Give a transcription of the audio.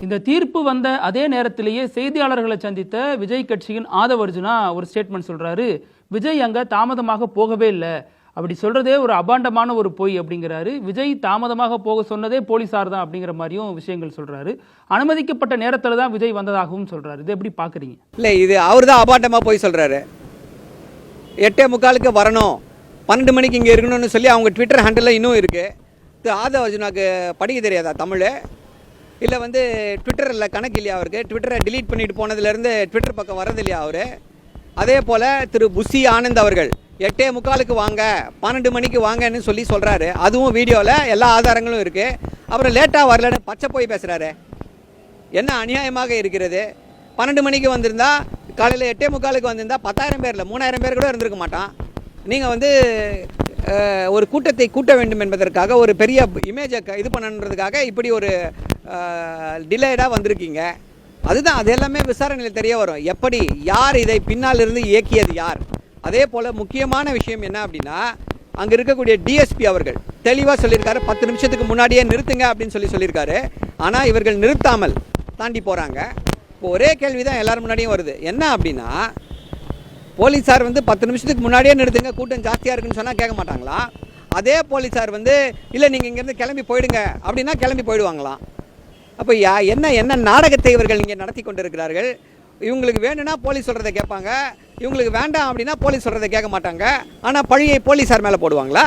இந்த தீர்ப்பு வந்த அதே நேரத்திலேயே செய்தியாளர்களை சந்தித்த விஜய் கட்சியின் ஆதவ் அர்ஜுனா ஒரு ஸ்டேட்மெண்ட் சொல்றாரு. விஜய் அங்க தாமதமாக போகவே இல்லை, அப்படி சொல்றதே ஒரு அபாண்டமான ஒரு பொய் அப்படிங்கிறாரு. விஜய் தாமதமாக போக சொன்னதே போலீசார் தான் அப்படிங்கிற மாதிரியும் விஷயங்கள் சொல்றாரு. அனுமதிக்கப்பட்ட நேரத்தில் தான் விஜய் வந்ததாகவும் சொல்றாரு. இது எப்படி பாக்குறீங்க? இல்லை, இது அவர் தான் அபாண்டமா போய் சொல்றாரு. 8:45 வரணும், 12 மணிக்கு இங்கே இருக்கணும்னு சொல்லி அவங்க ட்விட்டர் ஹேண்டில் இன்னும் இருக்கு. ஆதவ் அர்ஜுனாக்கு படிக்க தெரியாதா தமிழ்? இல்லை ட்விட்டரில் கணக்கு இல்லையா அவருக்கு? ட்விட்டரை டிலீட் பண்ணிட்டு போனதுலேருந்து ட்விட்டர் பக்கம் வரது இல்லையா அவர்? அதே போல் திரு புஷி ஆனந்த் அவர்கள் 8:45 வாங்க, 12 மணிக்கு வாங்கன்னு சொல்லி சொல்கிறாரு. அதுவும் வீடியோவில் எல்லா ஆதாரங்களும் இருக்குது. அப்புறம் லேட்டாக வரலன்னு பச்சை போய் பேசுகிறாரு. என்ன அநியாயமாக இருக்கிறது? 12 மணிக்கு வந்திருந்தா, காலையில் 8:45 வந்திருந்தா 10,000 பேரில் 3,000 பேர் கூட இருந்திருக்க மாட்டான். நீங்கள் ஒரு கூட்டத்தை கூட்ட வேண்டும் என்பதற்காக, ஒரு பெரிய இமேஜை இது பண்ணுறதுக்காக இப்படி ஒரு டிலேடாக வந்திருக்கீங்க. அதுதான், அது எல்லாமே விசாரணையில் தெரிய வரும். எப்படி, யார் இதை பின்னால் இருந்து இயக்கியது யார்? அதே போல் முக்கியமான விஷயம் என்ன அப்படின்னா, அங்கே இருக்கக்கூடிய டிஎஸ்பி அவர்கள் தெளிவாக சொல்லியிருக்காரு, 10 நிமிஷத்துக்கு முன்னாடியே நிறுத்துங்க அப்படின்னு சொல்லியிருக்காரு. ஆனால் இவர்கள் நிறுத்தாமல் தாண்டி போகிறாங்க. இப்போ ஒரே கேள்வி தான் எல்லாரும் முன்னாடியும் வருது. என்ன அப்படின்னா, போலீஸார் 10 நிமிஷத்துக்கு முன்னாடியே நிறுத்துங்க, கூட்டம் ஜாஸ்தியாக இருக்குன்னு சொன்னால் கேட்க மாட்டாங்களா? அதே போலீஸார் இல்லை நீங்கள் இங்கேருந்து கிளம்பி போயிடுங்க அப்படின்னா கிளம்பி போயிடுவாங்களாம். அப்போ என்ன நாடகத்தை இவர்கள் இங்கே நடத்தி கொண்டு இருக்கிறார்கள்? இவங்களுக்கு வேணும்னா போலீஸ் சொல்கிறத கேட்பாங்க, இவங்களுக்கு வேண்டாம் அப்படின்னா போலீஸ் சொல்கிறத கேட்க மாட்டாங்க. ஆனால் பழியை போலீஸார் மேலே போடுவாங்களா?